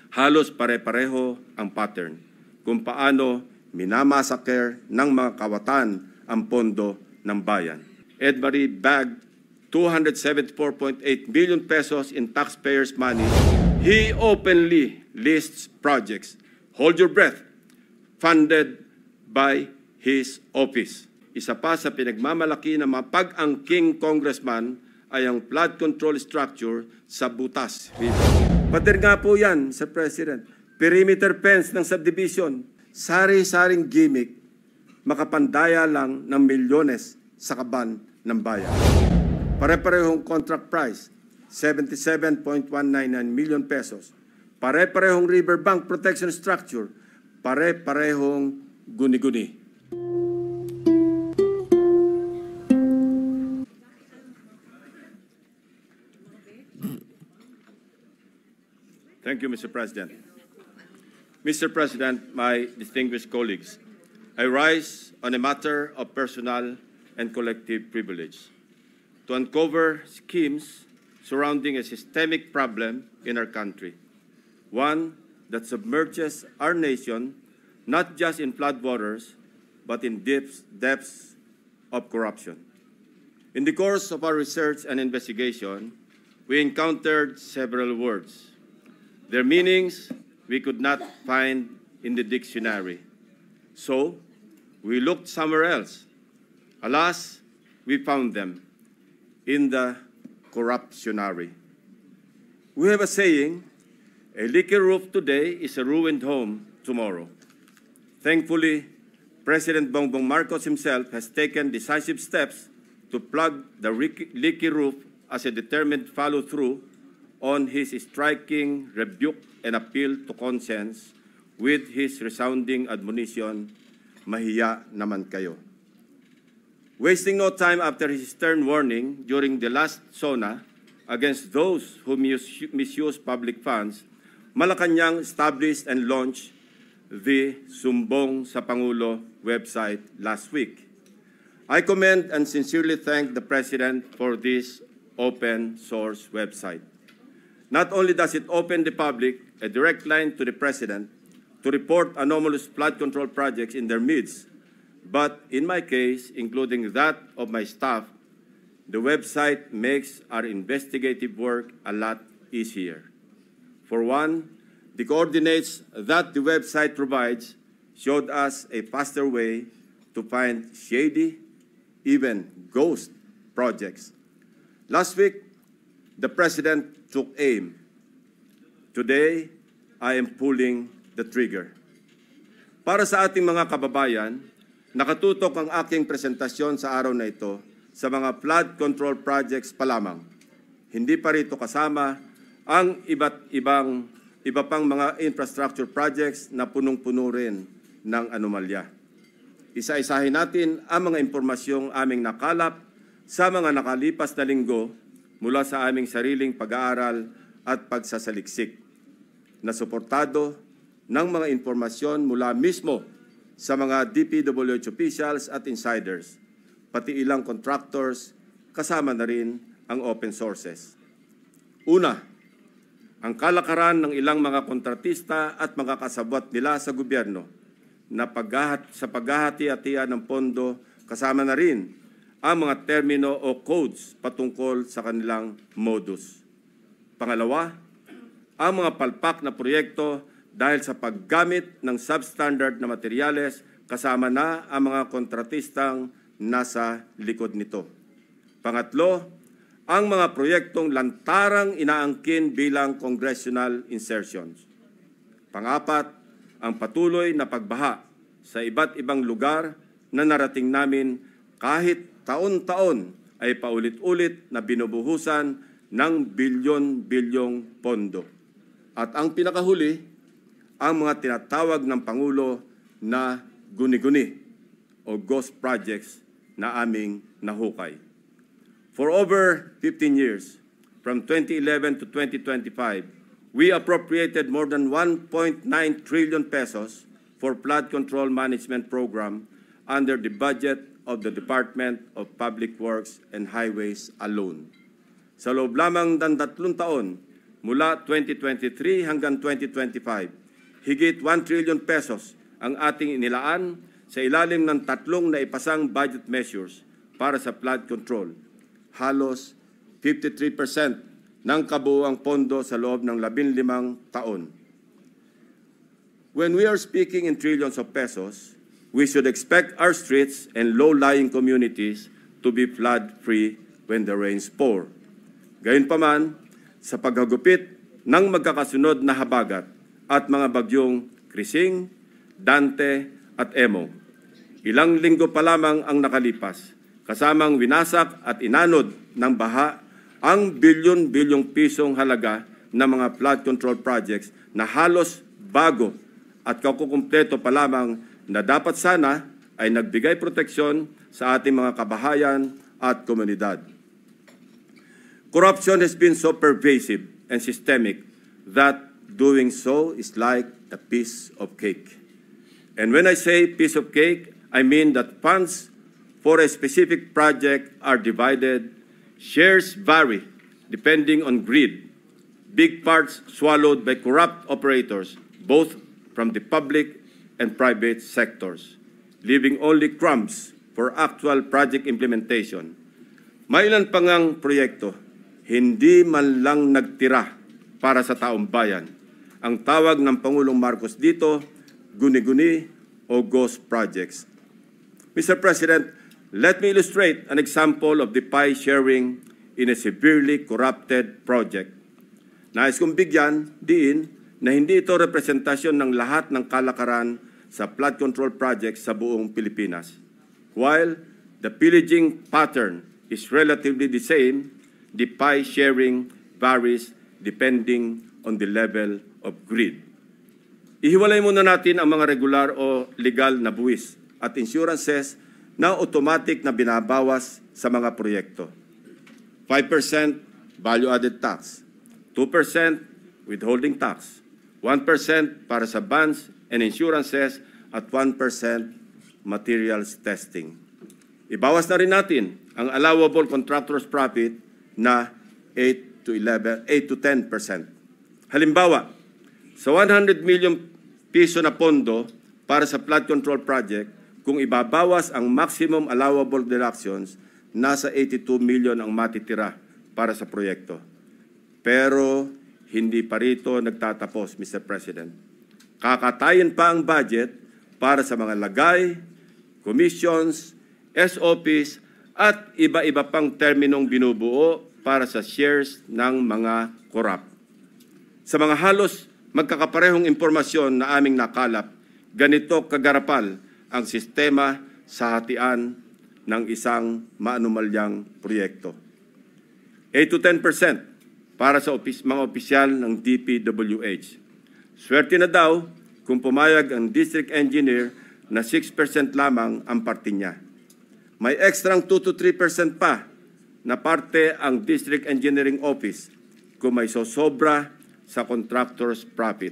Halos pare-pareho ang pattern kung paano minamassacre ng mga kawatan ang pondo ng bayan. Ed Marie bagged 274.8 billion pesos in taxpayers' money. He openly lists projects, hold your breath, funded by his office. Isa pa sa pinagmamalaki ng mga pag-angking congressman ay ang flood control structure sa Butas. Pader nga po yan, Sir President. Perimeter fence ng subdivision, sari-saring gimmick, makapandaya lang ng milyones sa kaban ng bayan. Pare-parehong contract price, 77.199 million pesos. Pare-parehong riverbank protection structure, pare-parehong guni-guni. Thank you, Mr. President. Mr. President, my distinguished colleagues, I rise on a matter of personal and collective privilege to uncover schemes surrounding a systemic problem in our country, one that submerges our nation not just in floodwaters, but in depths of corruption. In the course of our research and investigation, we encountered several words. Their meanings we could not find in the dictionary. So, we looked somewhere else. Alas, we found them in the corruptionary. We have a saying, a leaky roof today is a ruined home tomorrow. Thankfully, President Bongbong Marcos himself has taken decisive steps to plug the leaky roof as a determined follow-through on his striking rebuke and appeal to conscience with his resounding admonition, mahiya naman kayo. Wasting no time after his stern warning during the last SONA against those who misuse public funds, Malacanang established and launched the Sumbong sa Pangulo website last week. I commend and sincerely thank the President for this open source website. Not only does it open the public a direct line to the President to report anomalous flood control projects in their midst, but in my case, including that of my staff, the website makes our investigative work a lot easier. For one, the coordinates that the website provides showed us a faster way to find shady, even ghost projects. Last week, the President took aim. Today, I am pulling the trigger. Para sa ating mga kababayan, nakatutok ang aking presentasyon sa araw na ito sa mga flood control projects pa lamang. Hindi pa rito kasama ang iba pang mga infrastructure projects na punong-puno rin ng anomalya. Isa-isahin natin ang mga impormasyong aming nakalap sa mga nakalipas na linggo mula sa aming sariling pag-aaral at pagsasaliksik na suportado ng mga impormasyon mula mismo sa mga DPWH officials at insiders, pati ilang contractors, kasama na rin ang open sources. Una, ang kalakaran ng ilang mga kontratista at mga kasabwat nila sa gobyerno na sa paghahati-hatian ng pondo, kasama na rin ang mga termino o codes patungkol sa kanilang modus. Pangalawa, ang mga palpak na proyekto dahil sa paggamit ng substandard na materyales, kasama na ang mga kontratistang nasa likod nito. Pangatlo, ang mga proyektong lantarang inaangkin bilang congressional insertions. Pangapat, ang patuloy na pagbaha sa iba't ibang lugar na narating namin kahit taon-taon ay paulit-ulit na binubuhusan ng bilyon-bilyong pondo. At ang pinakahuli, ang mga tinatawag ng Pangulo na guni-guni o ghost projects na aming nahukay. For over 15 years, from 2011 to 2025, we appropriated more than 1.9 trillion pesos for flood control management program under the budget of the Department of Public Works and Highways alone. Sa loob lamang ng 3 taon, mula 2023 hanggang 2025, higit 1 trillion pesos ang ating inilaan sa ilalim ng tatlong naipasang budget measures para sa flood control. Halos 53% ng kabuuang pondo sa loob ng 15 taon. When we are speaking in trillions of pesos, we should expect our streets and low-lying communities to be flood-free when the rains pour. Gayunpaman, sa paghagupit ng magkakasunod na habagat at mga bagyong Krising, Dante at Emo, ilang linggo pa lamang ang nakalipas, kasamang winasak at inanod ng baha ang bilyon-bilyong pisong halaga ng mga flood control projects na halos bago at kakukumpleto pa lamang na dapat sana ay nagbigay proteksyon sa ating mga kabahayan at komunidad. Corruption has been so pervasive and systemic that doing so is like a piece of cake. And when I say piece of cake, I mean that funds for a specific project are divided, shares vary depending on greed, big parts swallowed by corrupt operators, both from the public and private sectors, leaving only crumbs for actual project implementation. May ilan pa ngang proyekto, hindi man lang nagtira para sa taong bayan. Ang tawag ng Pangulong Marcos dito, guni-guni o ghost projects. Mr. President, let me illustrate an example of the pie sharing in a severely corrupted project. Nais kong bigyan diin na hindi ito representasyon ng lahat ng kalakaran sa flood control projects sa buong Pilipinas. While the pillaging pattern is relatively the same, the pie sharing varies depending on the level of greed. Ihiwalay muna natin ang mga regular o legal na buwis at insurances na automatic na binabawas sa mga proyekto. 5% value-added tax, 2% withholding tax, 1% para sa bonds and insurances at 1% materials testing. Ibawas na rin natin ang allowable contractor's profit na 8 to 10%. Halimbawa, sa 100 million piso na pondo para sa flood control project, kung ibabawas ang maximum allowable deductions, nasa 82 million ang matitira para sa proyekto. Pero hindi pa rito nagtatapos, Mr. President. Kakatayin pa ang budget para sa mga lagay, commissions, SOPs, at iba-iba pang terminong binubuo para sa shares ng mga korap. Sa mga halos magkakaparehong impormasyon na aming nakalap, ganito kagarapal ang sistema sa hatian ng isang maanumalyang proyekto. 8 to 10% para sa mga opisyal ng DPWH. Swerte na daw kung pumayag ang district engineer na 6% lamang ang parte niya. May ekstrang 2 to 3% pa na parte ang District Engineering Office kung may sosobra sa contractor's profit.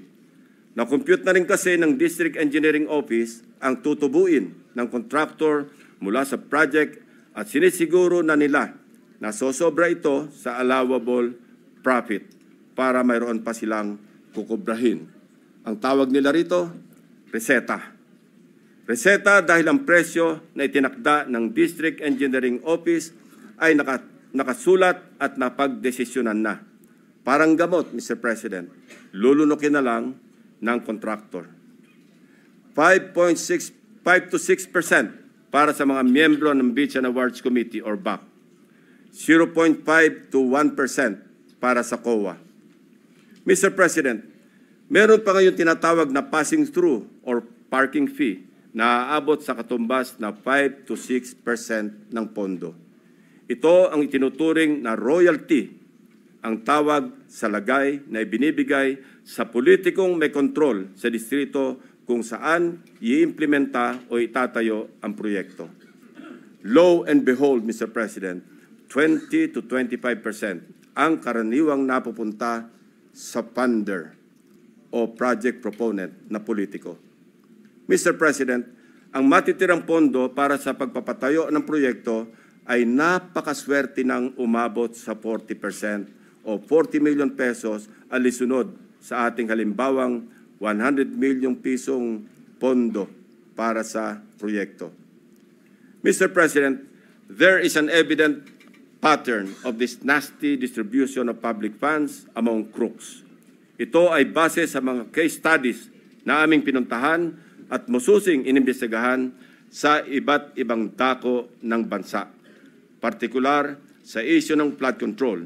Na-compute na rin kasi ng District Engineering Office ang tutubuin ng contractor mula sa project at sinisiguro na nila na sosobra ito sa allowable profit para mayroon pa silang kukubrahin. Ang tawag nila rito, reseta. Reseta dahil ang presyo na itinakda ng District Engineering Office ay nakasulat at napagdesisyonan na. Parang gamot, Mr. President, lulunukin na lang ng contractor. 5 to 6% para sa mga miyembro ng Beach and Awards Committee or BAC. 0.5 to 1% para sa COA. Mr. President, meron pa ngayon tinatawag na passing through or parking fee na aabot sa katumbas na 5 to 6% ng pondo. Ito ang itinuturing na royalty, ang tawag sa lagay na ibinibigay sa politikong may kontrol sa distrito kung saan i-implementa o itatayo ang proyekto. Lo and behold, Mr. President, 20 to 25% ang karaniwang napupunta sa funder o project proponent na politiko. Mr. President, ang matitirang pondo para sa pagpapatayo ng proyekto ay napakaswerte ng umabot sa 40% o o 40 million pesos alisunod sa ating halimbawang 100 milyong pisong pondo para sa proyekto. Mr. President, there is an evident pattern of this nasty distribution of public funds among crooks. Ito ay base sa mga case studies na aming pinuntahan at mususing inimbestigahan sa iba't ibang dako ng bansa, partikular sa issue ng flood control.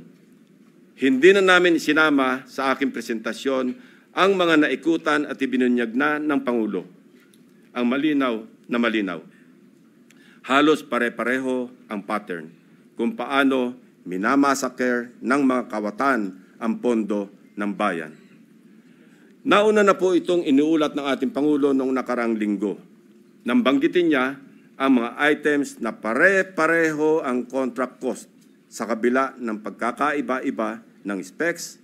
Hindi na namin sinama sa aking presentasyon ang mga naikutan at ibinunyag na ng Pangulo. Ang malinaw na malinaw. Halos pare-pareho ang pattern kung paano minamasaker ng mga kawatan ang pondo ng bayan. Nauna na po itong iniulat ng ating Pangulo noong nakarang linggo. Nang banggitin niya ang mga items na pare-pareho ang contract cost sa kabila ng pagkakaiba-iba ng specs,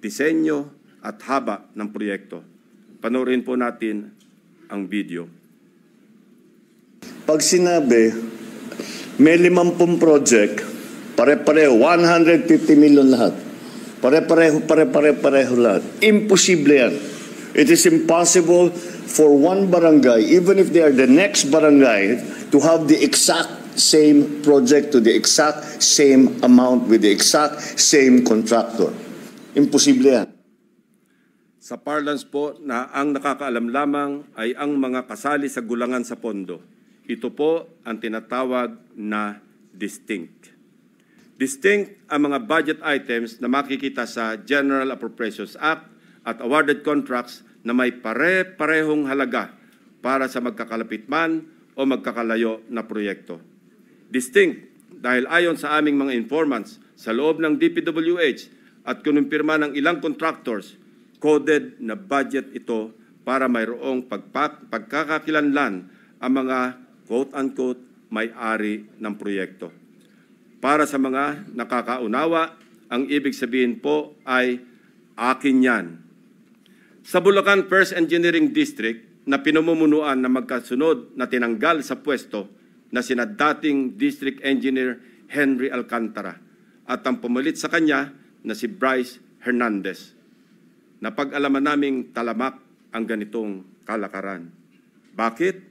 disenyo at haba ng proyekto. Panoorin po natin ang video. Pag sinabi, may 50 project, pare-pareho, 150 million lahat. Pare-pareho lahat. Imposible yan. It is impossible for one barangay, even if they are the next barangay, to have the exact same project to the exact same amount with the exact same contractor. Imposible yan. Sa parlance po na ang nakakaalam lamang ay ang mga kasali sa gulangan sa pondo. Ito po ang tinatawag na distinct. Distinct ang mga budget items na makikita sa General Appropriations Act at awarded contracts na may pare-parehong halaga para sa magkakalapit man o magkakalayo na proyekto. Distinct dahil ayon sa aming mga informants sa loob ng DPWH at kinumpirma ng ilang contractors, coded na budget ito para mayroong pagkakakilanlan ang mga quote-unquote may-ari ng proyekto. Para sa mga nakakaunawa, ang ibig sabihin po ay akin yan. Sa Bulacan First Engineering District na pinamumunuan na magkasunod na tinanggal sa pwesto na sina dating District Engineer Henry Alcantara at ang pumalit sa kanya na si Bryce Hernandez. Napag-alaman naming talamak ang ganitong kalakaran. Bakit?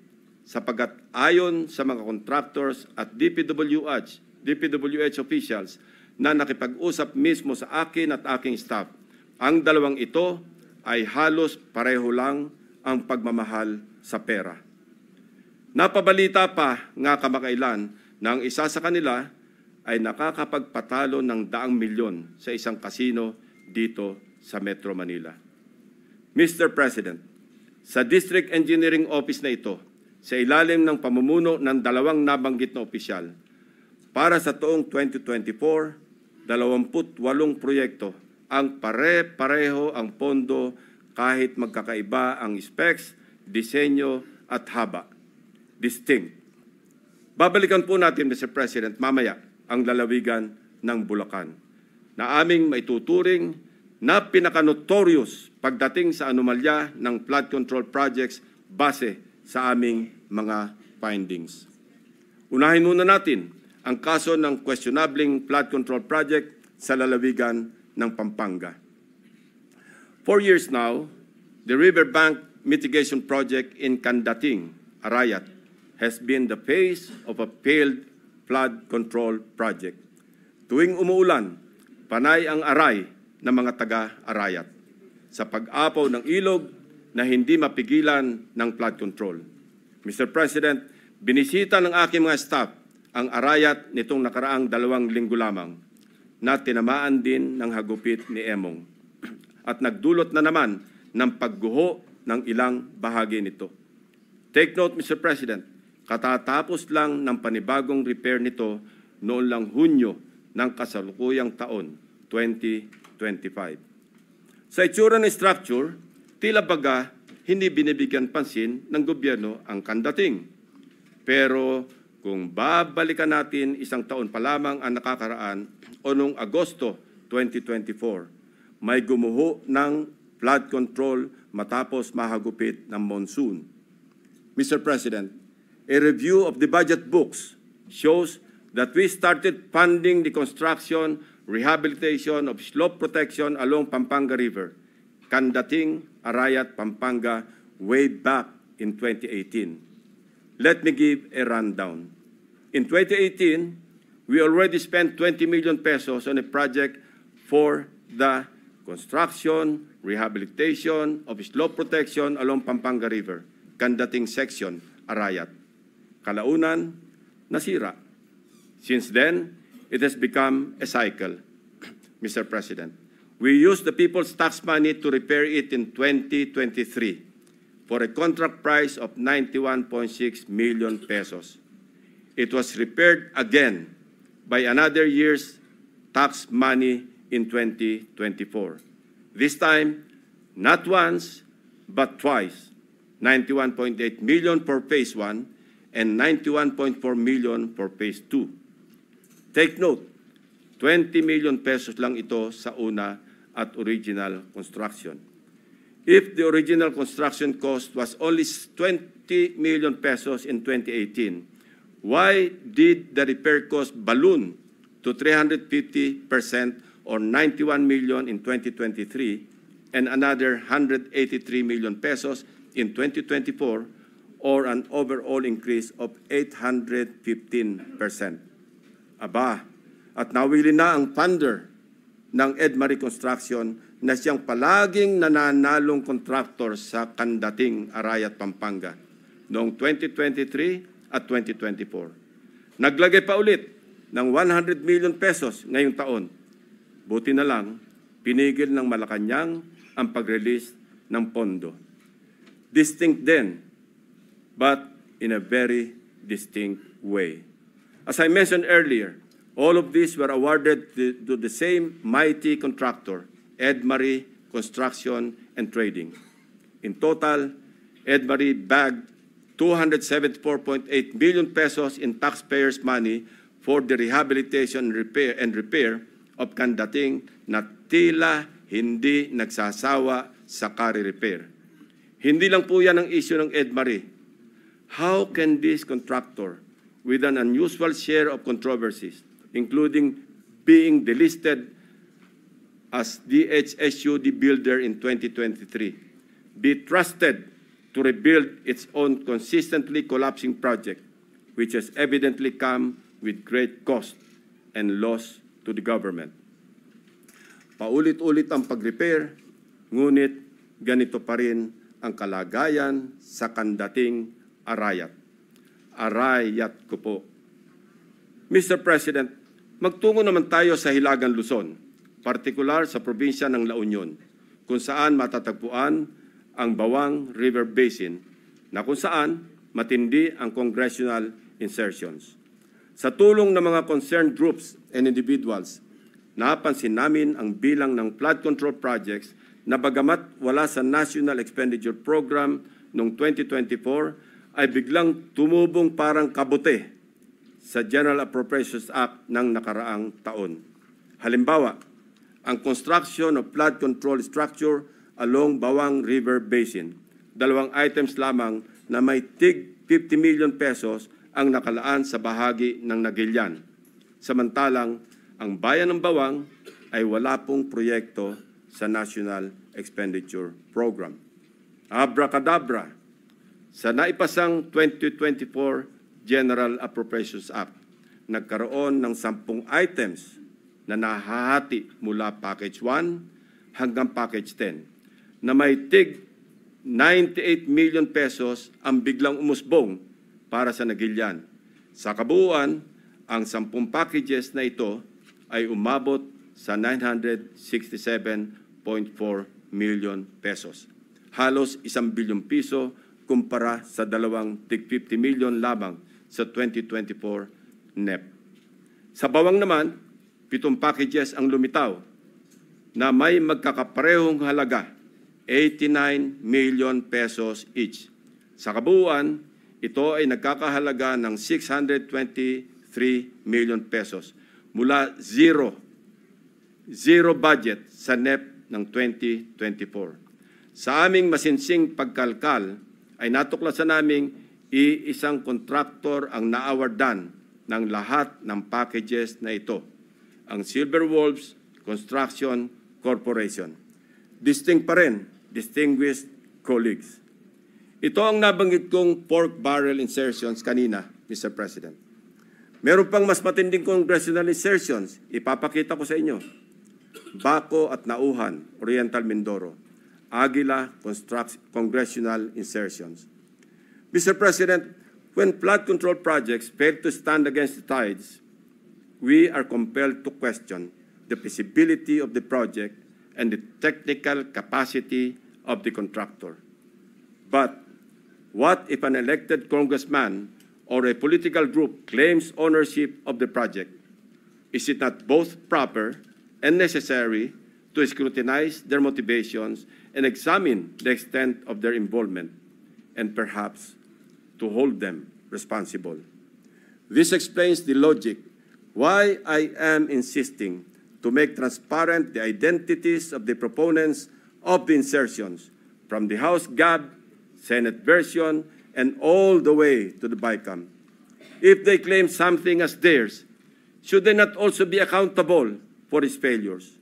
Sapagat ayon sa mga contractors at DPWH officials na nakipag-usap mismo sa akin at aking staff, ang dalawang ito ay halos pareho lang ang pagmamahal sa pera. Napabalita pa nga kamakailan na ang isa sa kanila ay nakakapagpatalo ng 100 milyon sa isang kasino dito sa Metro Manila. Mr. President, sa District Engineering Office na ito, sa ilalim ng pamumuno ng dalawang nabanggit na opisyal, para sa taong 2024, 28 proyekto ang pare-pareho ang pondo kahit magkakaiba ang specs, disenyo at haba. Distinct. Babalikan po natin, Mr. President, mamaya ang lalawigan ng Bulacan na aming maituturing na pinaka-notorious pagdating sa anomalya ng flood control projects base sa aming mga findings. Unahin muna natin ang kaso ng questionabling flood control project sa lalawigan ng Pampanga. 4 years now, the riverbank mitigation project in Candating, Arayat, has been the face of a failed flood control project. Tuwing umuulan, panay ang aray ng mga taga-Arayat sa pag-apaw ng ilog na hindi mapigilan ng flood control. Mr. President, binisita ng aking mga staff ang Arayat nitong nakaraang 2 linggo lamang na tinamaan din ng hagupit ni Emong at nagdulot na naman ng pagguho ng ilang bahagi nito. Take note, Mr. President, katatapos lang ng panibagong repair nito noon lang Hunyo ng kasalukuyang taon, 2025. Sa itsura ng structure, tila baga hindi binibigyan pansin ng gobyerno ang Candating. Pero kung babalikan natin 1 taon pa lamang ang nakakaraan o noong Agosto 2024, may gumuho ng flood control matapos mahagupit ng monsoon. Mr. President, a review of the budget books shows that we started funding the construction rehabilitation of slope protection along Pampanga River, Candating, Arayat, Pampanga, way back in 2018. Let me give a rundown. In 2018, we already spent 20 million pesos on a project for the construction, rehabilitation of slope protection along Pampanga River, Candating section, Arayat. Kalaunan, nasira. Since then, it has become a cycle, Mr. President. We used the people's tax money to repair it in 2023 for a contract price of 91.6 million pesos. It was repaired again by another year's tax money in 2024. This time, not once, but twice, 91.8 million for Phase 1 and 91.4 million for Phase 2. Take note, 20 million pesos lang ito sa una at original construction. If the original construction cost was only 20 million pesos in 2018, why did the repair cost balloon to 350% or 91 million in 2023 and another 183 million pesos in 2024 or an overall increase of 815%? Aba, at nawili na ang funder ng Edmarie Construction na siyang palaging nananalong contractor sa Candating, Arayat, Pampanga noong 2023 at 2024. Naglagay pa ulit ng 100 million pesos ngayong taon. Buti na lang, pinigil ng Malacanang ang pag-release ng pondo. Distinct then, but in a very distinct way. As I mentioned earlier, all of these were awarded to the same mighty contractor, Edmarie Construction and Trading. In total, Edmarie bagged 274.8 million pesos in taxpayers' money for the rehabilitation and repair of Candating na tila hindi nagsasawa sa kare-repair. Hindi lang po yan ang issue ng Edmarie. How can this contractor, with an unusual share of controversies, including being delisted as DHSUD builder in 2023, be trusted to rebuild its own consistently collapsing project, which has evidently come with great cost and loss to the government? Paulit-ulit ang pag-repair, ngunit ganito pa rin ang kalagayan sa Candating, Arayat. Arayat ko po. Mr. President, magtungo naman tayo sa Hilagang Luzon, partikular sa probinsya ng La Union, kung saan matatagpuan ang Bawang River Basin, na kung saan matindi ang congressional insertions. Sa tulong ng mga concerned groups and individuals, napansin namin ang bilang ng flood control projects na bagamat wala sa National Expenditure Program noong 2024, ay biglang tumubong parang kabute sa General Appropriations Act ng nakaraang taon. Halimbawa, ang construction of flood control structure along Bawang River Basin. 2 items lamang na may tig 50 million pesos ang nakalaan sa bahagi ng Nagilian. Samantalang, ang bayan ng Bawang ay wala pong proyekto sa National Expenditure Program. Abracadabra, sa naipasang 2024 General Appropriations Act, nagkaroon ng 10 items na nahahati mula Package 1 hanggang Package 10 na may tig 98 million pesos ang biglang umusbong para sa Nagilian. Sa kabuuan, ang 10 packages na ito ay umabot sa 967.4 million pesos. Halos 1 bilyong piso kumpara sa 2 tig 50 million lamang sa 2024 NEP. Sa Bawang naman, 7 packages ang lumitaw na may magkakaparehong halaga, 89 million pesos each. Sa kabuuan, ito ay nagkakahalaga ng 623 million pesos mula zero budget sa NEP ng 2024. Sa aming masinsing pagkalkal, ay natuklasan naming iisang kontraktor ang naawardan ng lahat ng packages na ito. ang Silver Wolves Construction Corporation. Distinct pa rin, distinguished colleagues. Ito ang nabanggit kong pork barrel insertions kanina, Mr. President. Meron pang mas matinding congressional insertions, ipapakita ko sa inyo. Baco at Nauhan, Oriental Mindoro. Aguila congressional insertions. Mr. President, when flood control projects fail to stand against the tides, we are compelled to question the feasibility of the project and the technical capacity of the contractor. But what if an elected congressman or a political group claims ownership of the project? Is it not both proper and necessary to scrutinize their motivations and examine the extent of their involvement, and perhaps to hold them responsible? This explains the logic why I am insisting to make transparent the identities of the proponents of the insertions from the House GAB, Senate version, and all the way to the BICAM. If they claim something as theirs, should they not also be accountable for its failures?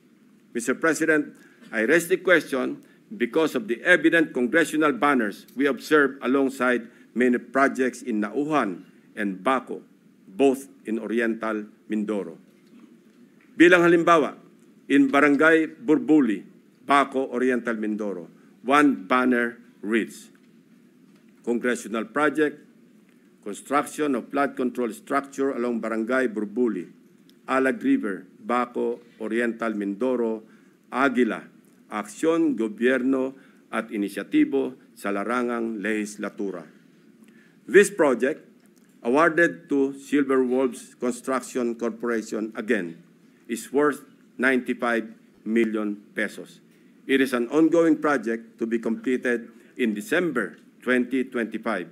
Mr. President, I raise the question because of the evident congressional banners we observe alongside many projects in Nauhan and Baco, both in Oriental Mindoro. Bilang halimbawa, in Barangay Burbuli, Baco, Oriental Mindoro, one banner reads, Congressional Project, Construction of Flood Control Structure along Barangay Burbuli, Alag River, Baco, Oriental Mindoro, Aguila, Aksyon, Gobyerno at Inisyatibo sa Larangang Lehislatura. This project, awarded to Silver Wolves Construction Corporation again, is worth 95 million pesos. It is an ongoing project to be completed in December 2025.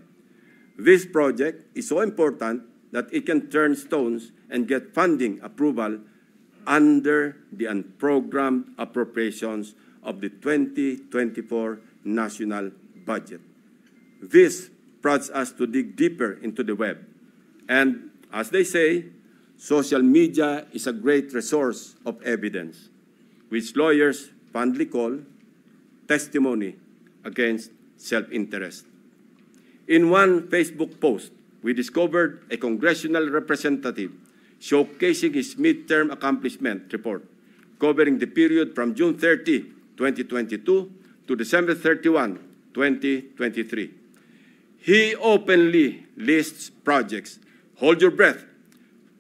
This project is so important that it can turn stones and get funding approval under the unprogrammed appropriations of the 2024 national budget. This prompts us to dig deeper into the web. And as they say, social media is a great resource of evidence, which lawyers fondly call testimony against self-interest. In one Facebook post, we discovered a congressional representative showcasing his midterm accomplishment report covering the period from June 30, 2022 to December 31, 2023. He openly lists projects, hold your breath,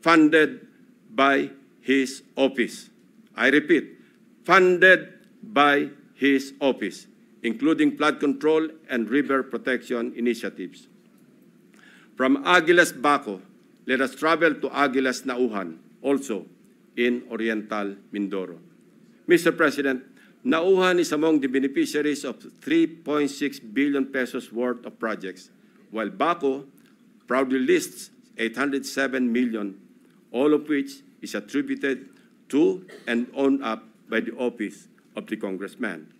funded by his office. I repeat, funded by his office, including flood control and river protection initiatives. From Aguilas Baco, let us travel to Aguilas Nauhan, also in Oriental Mindoro. Mr. President, Nauhan is among the beneficiaries of 3.6 billion pesos worth of projects, while Baco proudly lists 807 million, all of which is attributed to and owned up by the office of the congressman.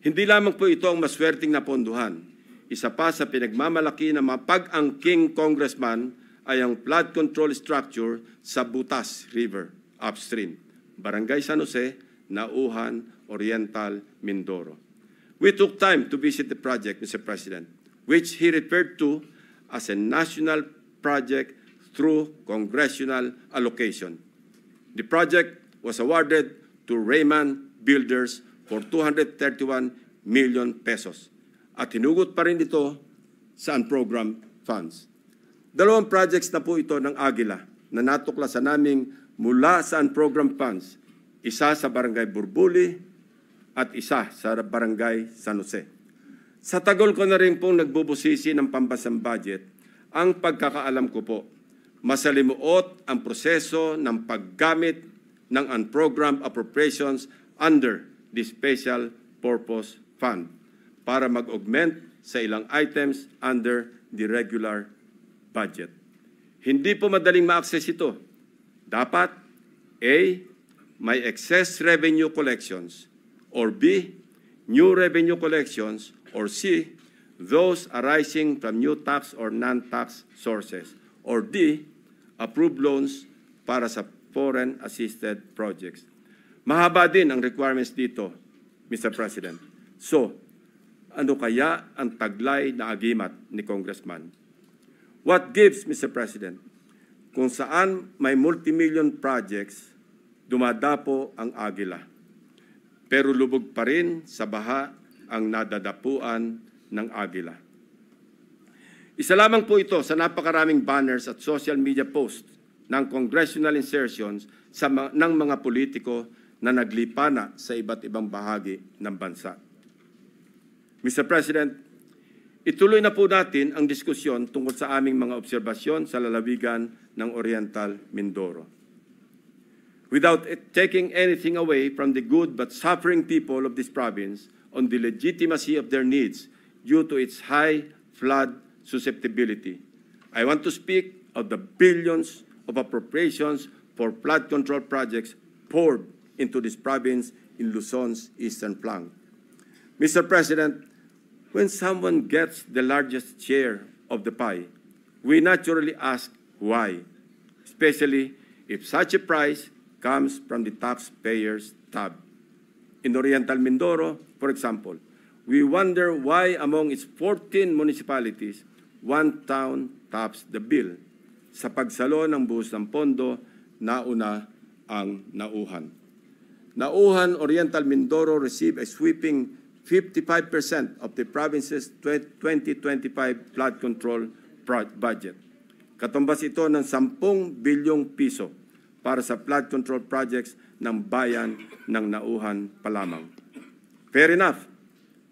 Hindi lamang po ito ang maswerteng napondohan. Isa pa sa pinagmamalaki ng mapag-angking congressman ay ang flood control structure sa Butas River upstream, Barangay San Jose, Nauhan, Oriental, Mindoro. We took time to visit the project, Mr. President, which he referred to as a national project through congressional allocation. The project was awarded to Raymond Builders for 231 million pesos. At hinugot pa rin ito sa unprogrammed funds. Dalawang projects na po ito ng Aguila na natuklasan naming mula sa unprogrammed funds, isa sa Barangay Burbuli at isa sa Barangay San Jose. Sa tagal ko na rin pong nagbubusisi ng pambasang budget, ang pagkakaalam ko po, masalimuot ang proseso ng paggamit ng unprogrammed appropriations under the Special Purpose Fund para mag-augment sa ilang items under the regular budget. Hindi po madaling ma-access ito. Dapat A, may excess revenue collections, or B, new revenue collections, or C, those arising from new tax or non-tax sources, or D, approved loans para sa foreign-assisted projects. Mahaba din ang requirements dito, Mr. President. So, ano kaya ang taglay na agimat ni Congressman? What gives, Mr. President? Kung saan may multimillion projects, dumadapo ang agila. Pero lubog pa rin sa baha ang nadadapuan ng agila. Isa lamang po ito sa napakaraming banners at social media posts ng congressional insertions ng mga politiko na naglipana sa iba't ibang bahagi ng bansa. Mr. President, ituloy na po natin ang diskusyon tungkol sa aming mga obserbasyon sa lalawigan ng Oriental Mindoro. Without taking anything away from the good but suffering people of this province on the legitimacy of their needs due to its high flood susceptibility, I want to speak of the billions of appropriations for flood control projects poured into this province in Luzon's eastern flank. Mr. President, when someone gets the largest share of the pie, we naturally ask why, especially if such a prize comes from the taxpayer's tab. In Oriental Mindoro, for example, we wonder why among its 14 municipalities, one town tops the bill. Sa pagsalo ng buhos ng pondo, nauna ang Nauhan. Nauhan, Oriental Mindoro received a sweeping 55% of the province's 2025 flood control budget. Katumbas ito ng 10 bilyong piso para sa flood control projects ng bayan ng Nauhan pa lamang. Fair enough,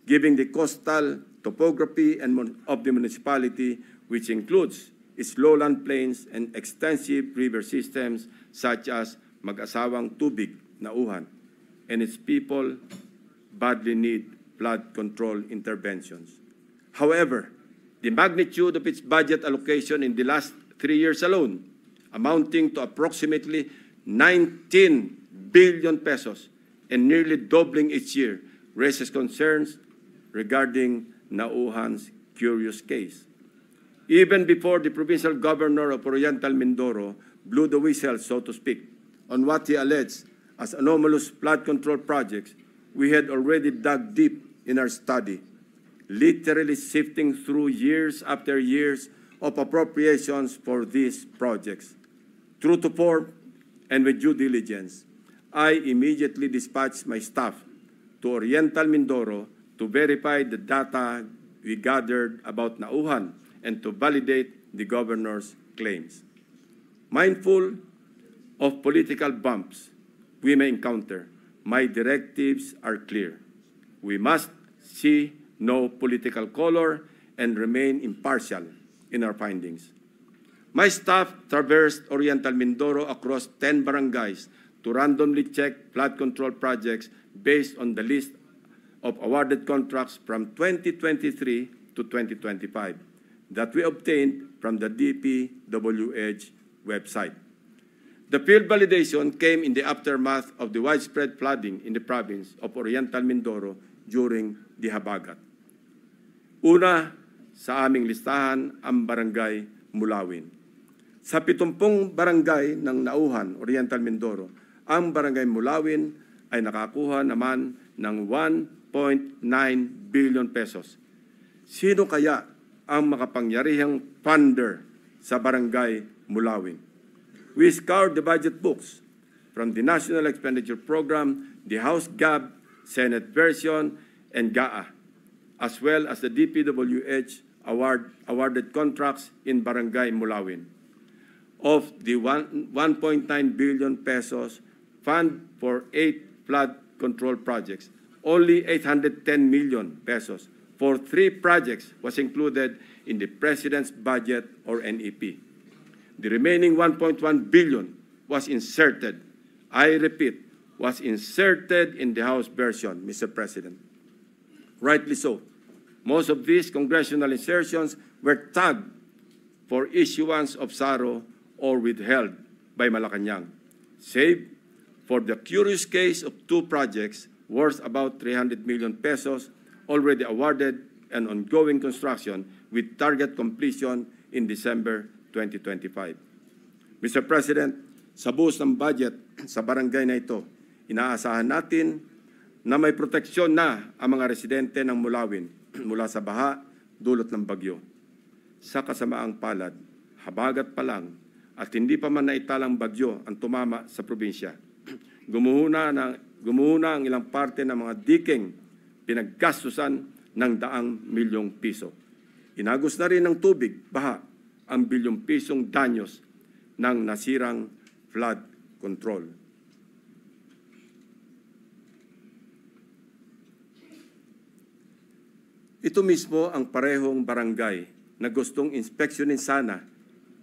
given the coastal topography of the municipality, which includes its lowland plains and extensive river systems such as Mag-asawang Tubig, Nauhan, and its people badly need flood control interventions. However, the magnitude of its budget allocation in the last 3 years alone, amounting to approximately 19 billion pesos and nearly doubling each year, raises concerns regarding Nauhan's curious case. Even before the provincial governor of Oriental Mindoro blew the whistle, so to speak, on what he alleged as anomalous flood control projects, we had already dug deep in our study, literally sifting through years after years of appropriations for these projects. True to form and with due diligence, I immediately dispatched my staff to Oriental Mindoro to verify the data we gathered about Nauhan and to validate the governor's claims. Mindful of political bumps we may encounter, my directives are clear. We must see no political color and remain impartial in our findings. My staff traversed Oriental Mindoro across 10 barangays to randomly check flood control projects based on the list of awarded contracts from 2023 to 2025 that we obtained from the DPWH website. The field validation came in the aftermath of the widespread flooding in the province of Oriental Mindoro during the Habagat. Una sa aming listahan ang Barangay Mulawin. Sa 70 barangay ng Nauhan, Oriental Mindoro, ang Barangay Mulawin ay nakakuha naman ng 1.9 billion pesos. Sino kaya ang makapangyarihang funder sa Barangay Mulawin? We scoured the budget books from the National Expenditure Program, the House GAB, Senate version, and GAA, as well as the DPWH awarded contracts in Barangay Mulawin. Of the 1.9 billion pesos fund for 8 flood control projects, only 810 million pesos for 3 projects was included in the President's budget or NEP. The remaining 1.1 billion was inserted, I repeat, was inserted in the House version, Mr. President. Rightly so. Most of these congressional insertions were tagged for issuance of SARO or withheld by Malacanang, save for the curious case of 2 projects worth about 300 million pesos already awarded and ongoing construction with target completion in December 2025. Mr. President, sa buhos ng budget sa barangay na ito, inaasahan natin na may proteksyon na ang mga residente ng Mulawin mula sa baha dulot ng bagyo. Sa kasamaang palad, habagat pa lang at hindi pa man naitalang bagyo ang tumama sa probinsya. Gumuhuna ang ilang parte ng mga diking pinaggastusan ng daang milyong piso. Inagos na rin ng tubig, baha, ang bilyong pisong danyos ng nasirang flood control. Ito mismo ang parehong barangay na gustong inspeksyonin sana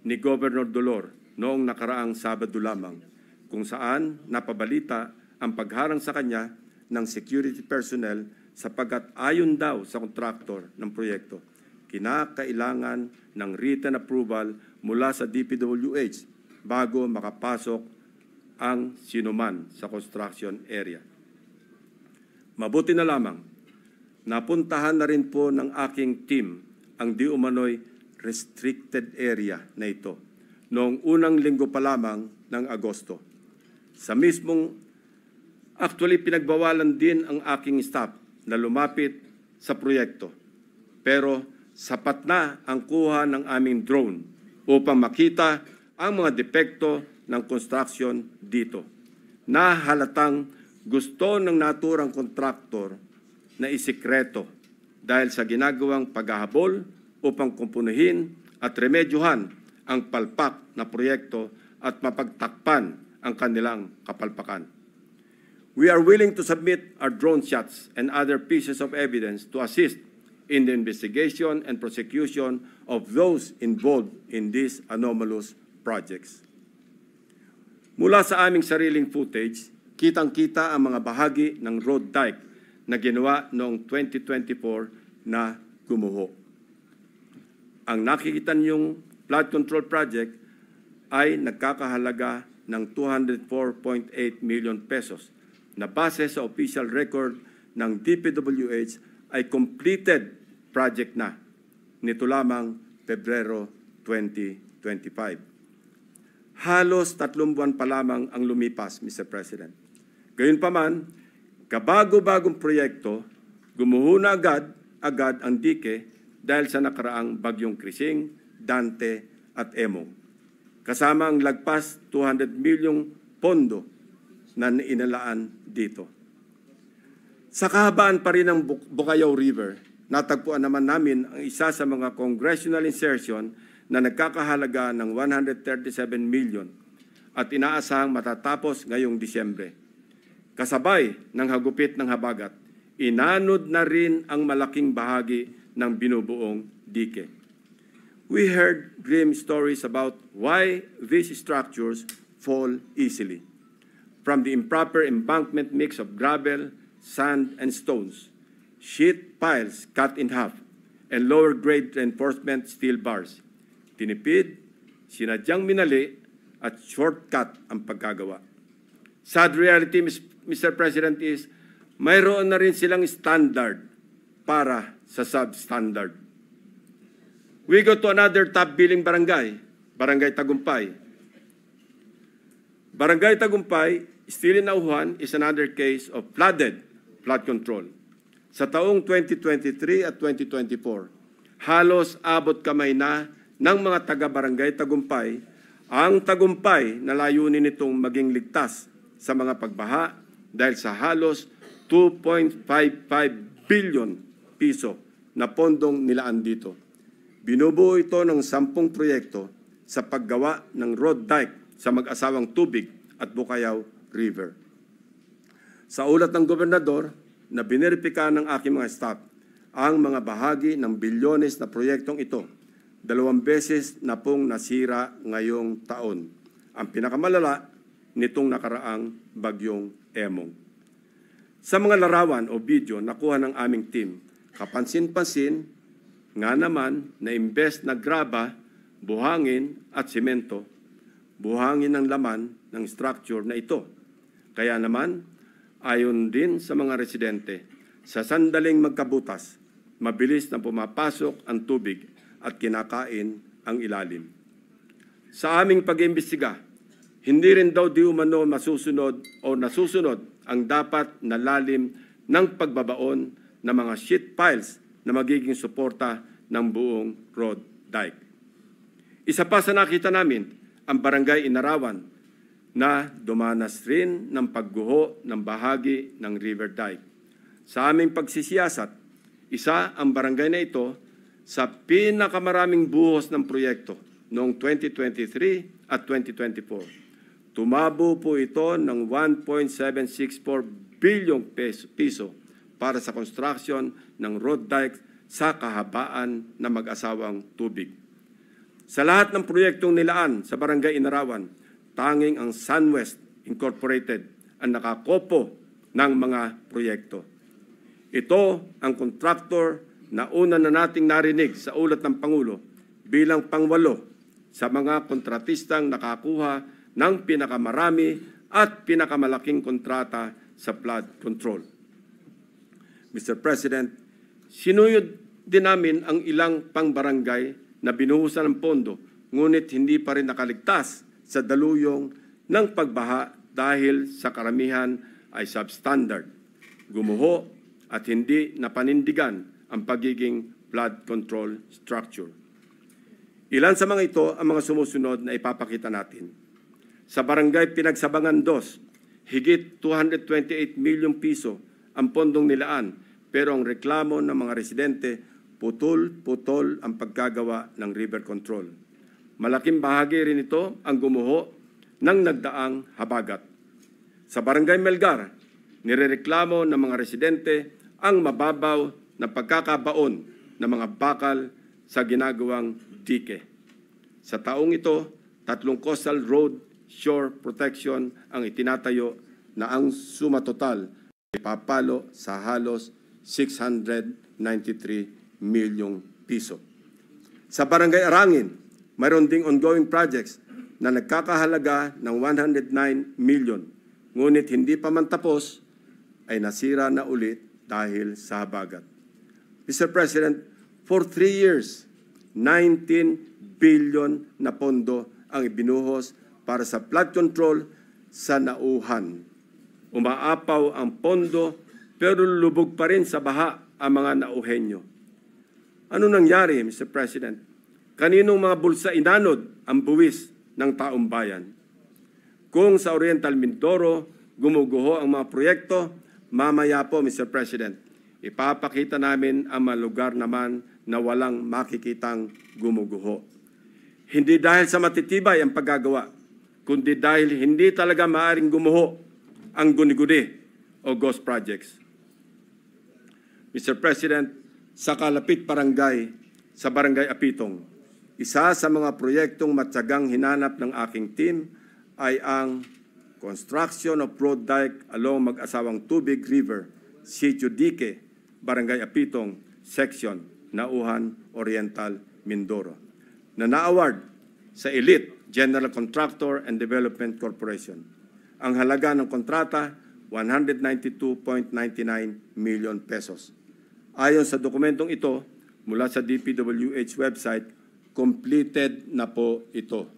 ni Governor Dolor noong nakaraang Sabado lamang, kung saan napabalita ang pagharang sa kanya ng security personnel sapagkat ayon daw sa kontraktor ng proyekto, kinakailangan ng written approval mula sa DPWH bago makapasok ang sinuman sa construction area. Mabuti na lamang, napuntahan na rin po ng aking team ang di umano'y restricted area na ito noong unang linggo pa lamang ng Agosto. Actually pinagbawalan din ang aking staff na lumapit sa proyekto. Pero sapat na ang kuha ng aming drone upang makita ang mga depekto ng construction dito. Na halatang gusto ng naturang kontraktor na isikreto dahil sa ginagawang paghahabol upang kumpunuhin at remedyohan ang palpak na proyekto at mapagtakpan ang kanilang kapalpakan. We are willing to submit our drone shots and other pieces of evidence to assist in the investigation and prosecution of those involved in these anomalous projects. Mula sa aming sariling footage, kitang-kita ang mga bahagi ng road dike na ginawa noong 2024 na gumuho. Ang nakikita niyong flood control project ay nagkakahalaga ng 204.8 million pesos na base sa official record ng DPWH ay completed project na nito lamang Pebrero 2025. Halos 3 buwan pa lamang ang lumipas, Mr. President. Gayunpaman, kabago-bagong proyekto, gumuho na agad ang dike dahil sa nakaraang bagyong Krising, Dante at Emong. Kasama ang lagpas 200 milyong pondo na inalaan dito. Sa kahabaan pa rin ng Bukayaw River, natagpuan naman namin ang isa sa mga congressional insertion na nagkakahalaga ng 137 million at inaasahang matatapos ngayong Disyembre. Kasabay ng hagupit ng habagat, inanod na rin ang malaking bahagi ng binubuong dike. We heard grim stories about why these structures fall easily. From the improper embankment mix of gravel, sand, and stones, sheet piles cut in half, and lower-grade reinforcement steel bars. Tinipid, sinadyang minali, at shortcut ang pagkagawa. Sad reality, Mr. President, is mayroon na rin silang standard para sa substandard. We go to another top-billing barangay, Barangay Tagumpay. Barangay Tagumpay, still in Nauhan, is another case of flood control. Sa taong 2023 at 2024, halos abot kamay na ng mga taga-barangay Tagumpay ang Tagumpay na layunin nitong maging ligtas sa mga pagbaha dahil sa halos 2.55 billion piso na pondong nilaan dito. Binubuo ito ng 10 proyekto sa paggawa ng road dike sa mag-asawang Tubig at Bukayaw River. Sa ulat ng gobernador na bineripika ng aking mga staff, ang mga bahagi ng bilyones na proyektong ito, 2 beses na pong nasira ngayong taon. Ang pinakamalala nitong nakaraang bagyong Emong. Sa mga larawan o video nakuha ng aming team, kapansin-pansin nga naman na imbes na graba, buhangin at simento, buhangin ang laman ng structure na ito. Kaya naman, ayon din sa mga residente, sa sandaling magkabutas, mabilis na pumapasok ang tubig at kinakain ang ilalim. Sa aming pag-iimbestiga, Hindi rin daw di umano masusunod o nasusunod ang dapat na lalim ng pagbabaon ng mga sheet piles na magiging suporta ng buong road dike. Isa pa sa nakita namin, ang Barangay Inarawan na dumanas rin ng pagguho ng bahagi ng river dike. Sa aming pagsisiyasat, isa ang barangay na ito sa pinakamaraming buhos ng proyekto noong 2023 at 2024. Tumabo po ito ng 1.764 bilyong piso para sa construction ng road dike sa kahabaan ng mag-asawang tubig. Sa lahat ng proyektong nilaan sa Barangay Inarawan, tanging ang SunWest Incorporated ang nakakopo ng mga proyekto. Ito ang kontraktor na una na nating narinig sa ulat ng Pangulo bilang pangwalo sa mga kontratistang nakakuha ng pinakamarami at pinakamalaking kontrata sa flood control. Mr. President, sinuyod din namin ang ilang pangbarangay na binuhusan ng pondo, ngunit hindi pa rin nakaligtas sa daluyong ng pagbaha dahil sa karamihan ay substandard, gumuho at hindi napanindigan ang pagiging flood control structure. Ilan sa mga ito ang mga sumusunod na ipapakita natin. Sa Barangay Pinagsabangan 2, higit 228 milyong piso ang pondong nilaan, pero ang reklamo ng mga residente, putol-putol ang pagkagawa ng river control. Malaking bahagi rin ito ang gumuho ng nagdaang habagat. Sa Barangay Melgar, nirereklamo ng mga residente ang mababaw na pagkakabaon ng mga bakal sa ginagawang dike. Sa taong ito, 3 coastal road shore protection ang itinatayo na ang suma total ay papalo sa halos 693 milyong piso. Sa Barangay Arangin, mayroon ding ongoing projects na nagkakahalaga ng 109 million. Ngunit hindi pa man tapos, ay nasira na ulit dahil sa habagat. Mr. President, for 3 years, 19 billion na pondo ang ibinuhos para sa flood control sa Nauhan. Umaapaw ang pondo pero lubog pa rin sa baha ang mga Nauhenyo. Ano nangyari, Mr. President? Kaninong mga bulsa inanod ang buwis ng taong bayan? Kung sa Oriental Mindoro gumuguho ang mga proyekto, mamaya po, Mr. President, ipapakita namin ang mga lugar naman na walang makikitang gumuguho. Hindi dahil sa matitibay ang paggagawa, kundi dahil hindi talaga maaaring gumuho ang guni-guni o ghost projects. Mr. President, sa Kalapit Barangay, sa Barangay Apitong, isa sa mga proyektong matyagang hinanap ng aking team ay ang construction of road dike along Mag-asawang Tubig River, Sitio Dique, Barangay Apitong, Section, Nauhan, Oriental, Mindoro, na na-award sa Elite General Contractor and Development Corporation. Ang halaga ng kontrata, 192.99 million pesos. Ayon sa dokumentong ito, mula sa DPWH website, completed na po ito.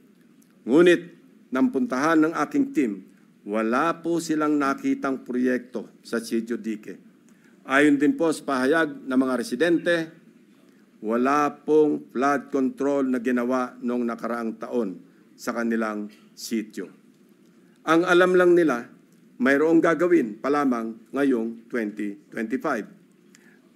Ngunit, nang puntahan ng aking team, wala po silang nakitang proyekto sa Sitio Dique. Ayon din po sa pahayag ng mga residente, wala pong flood control na ginawa noong nakaraang taon sa kanilang sitio. Ang alam lang nila, mayroong gagawin pa lamang ngayong 2025.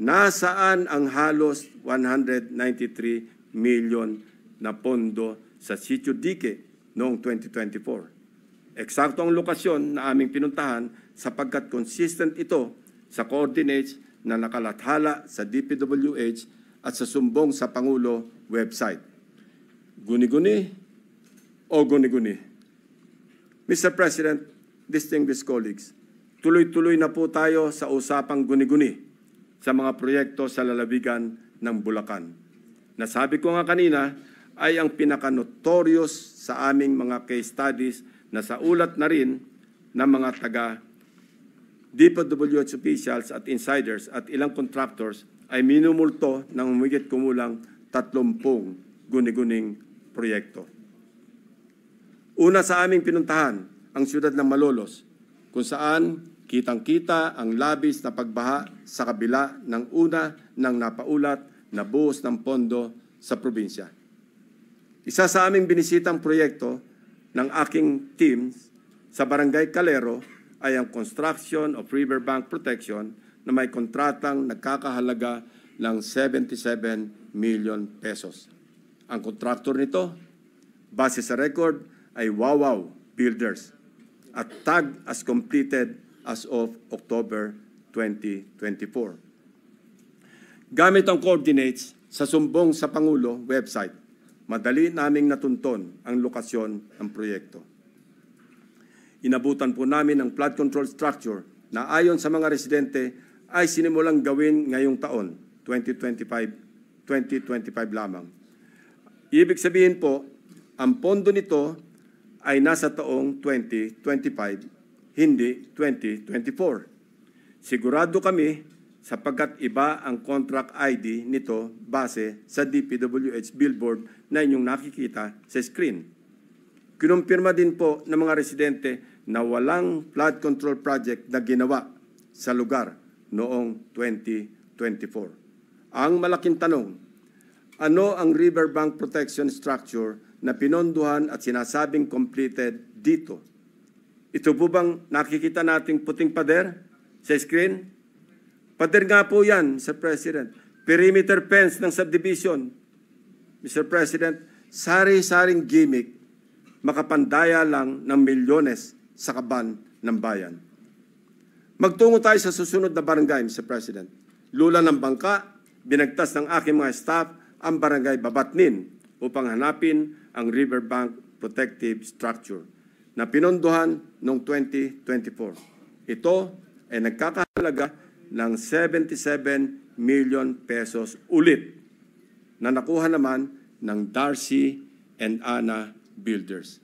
Nasaan ang halos 193 million na pondo sa Sitio Dique noong 2024? Eksakto ang lokasyon na aming pinuntahan sapagkat consistent ito sa coordinates na nakalathala sa DPWH at sa sumbong sa Pangulo website. Guni-guni o guni-guni? Mr. President, distinguished colleagues, tuloy-tuloy na po tayo sa usapang guni-guni sa mga proyekto sa lalawigan ng Bulacan. Nasabi ko nga kanina ay ang pinaka-notorious sa aming mga case studies na sa ulat na rin ng mga taga-DPWH officials at insiders at ilang contractors ay minumulto ng humigit kumulang 30 guni-guning proyekto. Una sa aming pinuntahan, ang siyudad ng Malolos, kung saan kitang-kita ang labis na pagbaha sa kabila ng una ng napaulat na buhos ng pondo sa probinsya. Isa sa aming binisitang proyekto ng aking team sa Barangay Calero ay ang construction of riverbank protection na may kontratang nagkakahalaga ng 77 million pesos. Ang kontraktor nito, base sa record, ay Wawaw Builders at tagged as completed as of October 2024. Gamit ang coordinates sa Sumbong sa Pangulo website, madali naming natunton ang lokasyon ng proyekto. Inabutan po namin ang flood control structure na ayon sa mga residente ay sinimulang gawin ngayong taon, 2025 lamang. Ibig sabihin po, ang pondo nito ay nasa taong 2025, hindi 2024. Sigurado kami sapagkat iba ang contract ID nito base sa DPWH billboard na inyong nakikita sa screen. Kinumpirma din po ng mga residente na walang flood control project na ginawa sa lugar noong 2024. Ang malaking tanong, ano ang riverbank protection structure na pinondohan at sinasabing completed dito? Ito po bang nakikita nating puting pader sa screen? Pader nga po yan, Mr. President. Perimeter fence ng subdivision. Mr. President, sari-saring gimmick, makapandaya lang ng milyones sa kaban ng bayan. Magtungo tayo sa susunod na barangay, Mr. President. Lula ng bangka, binagtas ng aking mga staff ang barangay Babatnin upang hanapin ang riverbank protective structure na pinondohan noong 2024. Ito ay nagkakahalaga ng 77 million pesos ulit na nakuha naman ng Darcy and Ana Builders.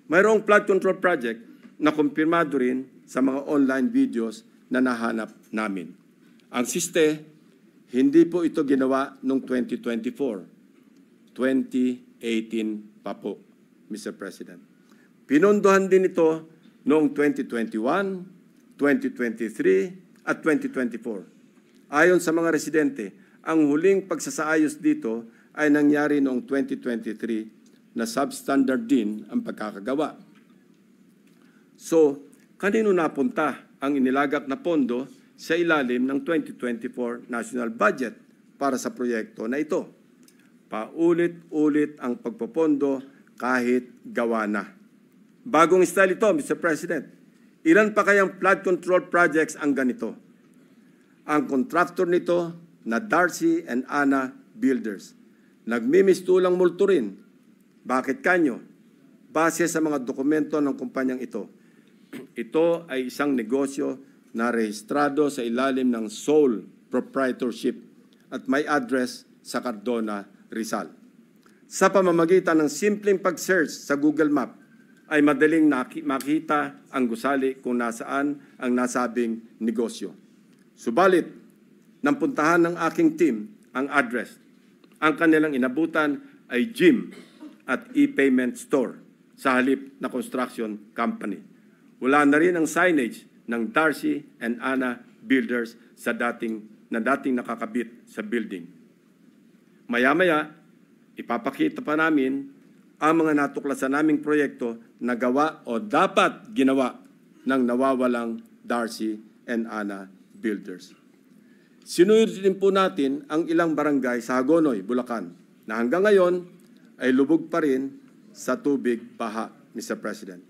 Mayroong flood control project na kumpirmado rin sa mga online videos na nahanap namin. Ang siste, hindi po ito ginawa noong 2024. 2018 pa po, Mr. President. Pinondohan din ito noong 2021, 2023, at 2024. Ayon sa mga residente, ang huling pagsasaayos dito ay nangyari noong 2023 na substandard din ang pagkakagawa. So, kanino napunta ang inilagak na pondo sa ilalim ng 2024 National Budget para sa proyekto na ito? Paulit-ulit ang pagpopondo kahit gawa na. Bagong style ito, Mr. President. Ilan pa kayang flood control projects ang ganito? Ang contractor nito na Darcy and Ana Builders. Nagmimistulang multo rin. Bakit kanyo? Base sa mga dokumento ng kumpanyang ito. Ito ay isang negosyo na rehistrado sa ilalim ng sole proprietorship at may address sa Cardona, Rizal. Sa pamamagitan ng simpleng pag-search sa Google Map, ay madaling makita ang gusali kung nasaan ang nasabing negosyo. Subalit, nang puntahan ng aking team ang address, ang kanilang inabutan ay gym at e-payment store sa halip na construction company. Wala na rin ang signage ng Darcy and Ana Builders sa dating nakakabit sa building. Maya-maya, ipapakita pa namin ang mga natuklasan naming proyekto na gawa o dapat ginawa ng nawawalang Darcy and Ana Builders. Sinunod din po natin ang ilang barangay sa Hagonoy, Bulacan, na hanggang ngayon ay lubog pa rin sa tubig baha, Mr. President.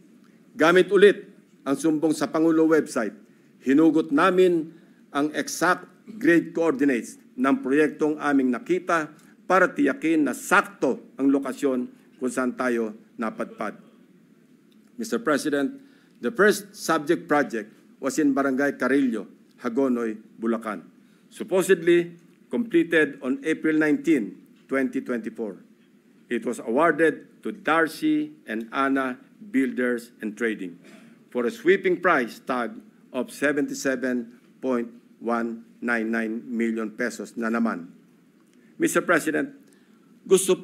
Gamit ulit ang Sumbong sa Pangulo website, hinugot namin ang exact grade coordinates ng proyektong aming nakita para tiyakin na sakto ang lokasyon kung saan tayo napadpad. Mr. President, the first subject project was in Barangay Carillo, Hagonoy, Bulacan. Supposedly completed on April 19, 2024. It was awarded to Darcy and Ana Builders and Trading for a sweeping price tag of 77.199 million pesos na naman. Mr. President, gusto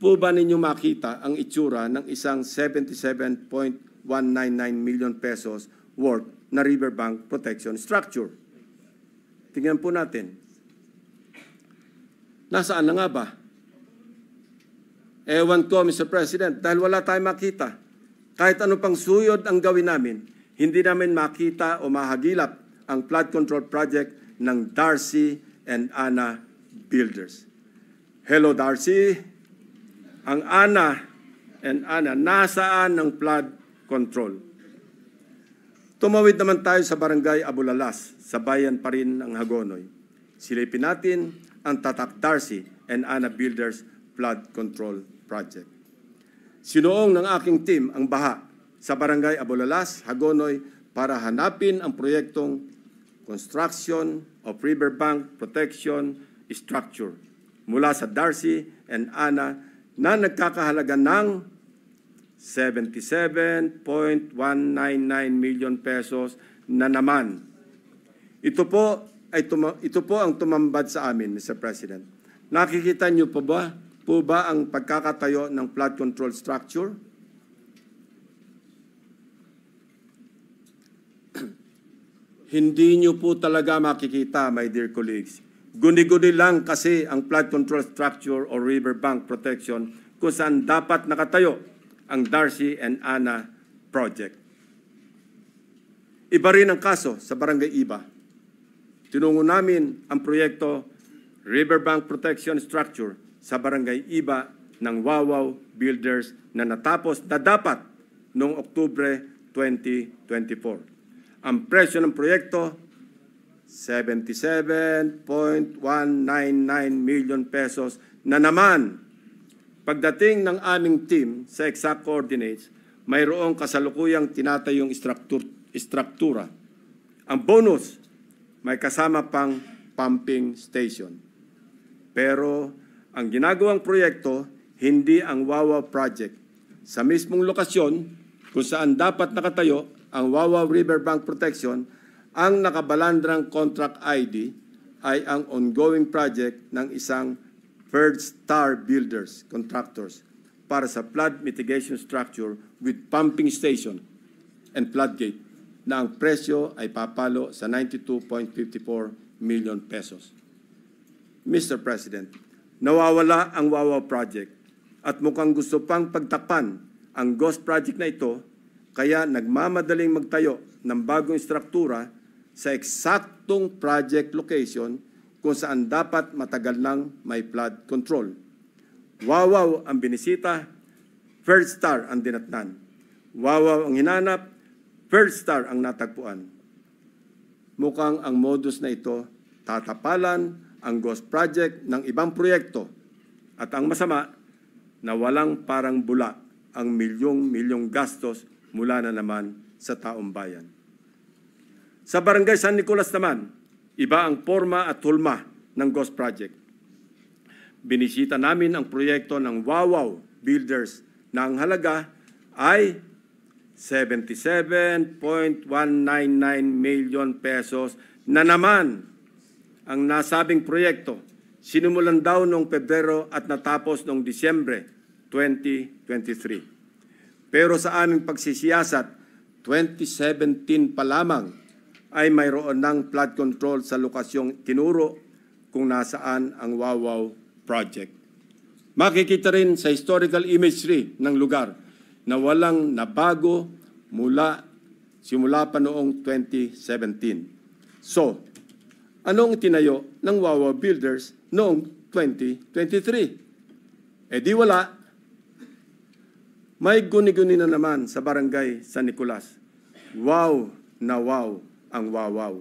po ba ninyo makita ang itsura ng isang 77.199 million pesos worth na riverbank protection structure? Tingnan po natin. Nasaan na nga ba? Ewan ko, Mr. President, dahil wala tayong makita. Kahit ano pang suyod ang gawin namin, hindi namin makita o mahagilap ang flood control project ng Darcy and Ana Builders. Hello, Darcy. Ang Ana and Ana, nasaan ang flood control? Tumawid naman tayo sa Barangay Abulalas, sa bayan pa rin ng Hagonoy. Silipin natin ang Tatak Darcy and Ana Builders Flood Control Project. Sinuong ng aking team ang baha sa Barangay Abulalas, Hagonoy para hanapin ang proyektong construction of riverbank protection structure mula sa Darcy and Ana na nagkakahalaga ng 77.199 million pesos na naman. Ito po ang tumambad sa amin, Mr. President. Nakikita niyo po ba ang pagkakatayo ng flood control structure? Hindi niyo po talaga makikita, my dear colleagues. Guni-guni lang kasi ang flood control structure o riverbank protection kung saan dapat nakatayo ang Darcy and Ana project. Iba rin ang kaso sa Barangay Iba. Tinungo namin ang proyekto Riverbank Protection Structure sa Barangay Iba ng Wawaw Builders na natapos na dapat noong Oktubre 2024. Ang presyo ng proyekto, 77.199 million pesos na naman. Pagdating ng aming team sa exact coordinates, mayroong kasalukuyang tinatayong istruktura. Ang bonus, may kasama pang pumping station. Pero ang ginagawang proyekto, hindi ang Wawaw project. Sa mismong lokasyon, kung saan dapat nakatayo ang Wawaw Riverbank Protection, ang nakabalandrang contract ID ay ang ongoing project ng isang Third Star Builders Contractors para sa flood mitigation structure with pumping station and floodgate na ang presyo ay papalo sa 92.54 million pesos. Mr. President, nawawala ang Wawaw project at mukhang gusto pang pagtakpan ang ghost project na ito, kaya nagmamadaling magtayo ng bagong struktura sa eksaktong project location kung saan dapat matagal nang may flood control. Wawaw ang binisita, First Star ang dinatnan. Wawaw ang hinanap, First Star ang natagpuan. Mukhang ang modus na ito tatapalan ang ghost project ng ibang proyekto. At ang masama, na walang parang bula ang milyong-milyong gastos mula na naman sa taong bayan. Sa Barangay San Nicolas naman, iba ang forma at hulma ng ghost project. Binisita namin ang proyekto ng Wawaw Builders na ang halaga ay 77.199 million pesos na naman. Ang nasabing proyekto, sinimulan daw noong Pebrero at natapos noong Disyembre 2023. Pero sa aming pagsisiyasat, 2017 pa lamang ay mayroon ng flood control sa lokasyong tinuro kung nasaan ang Wawaw project. Makikita rin sa historical imagery ng lugar na walang nabago simula pa noong 2017. So, anong itinayo ng Wawaw Builders noong 2023? Eh di wala. May guni-guni na naman sa Barangay San Nicolas. Wow na wow ang Wawaw.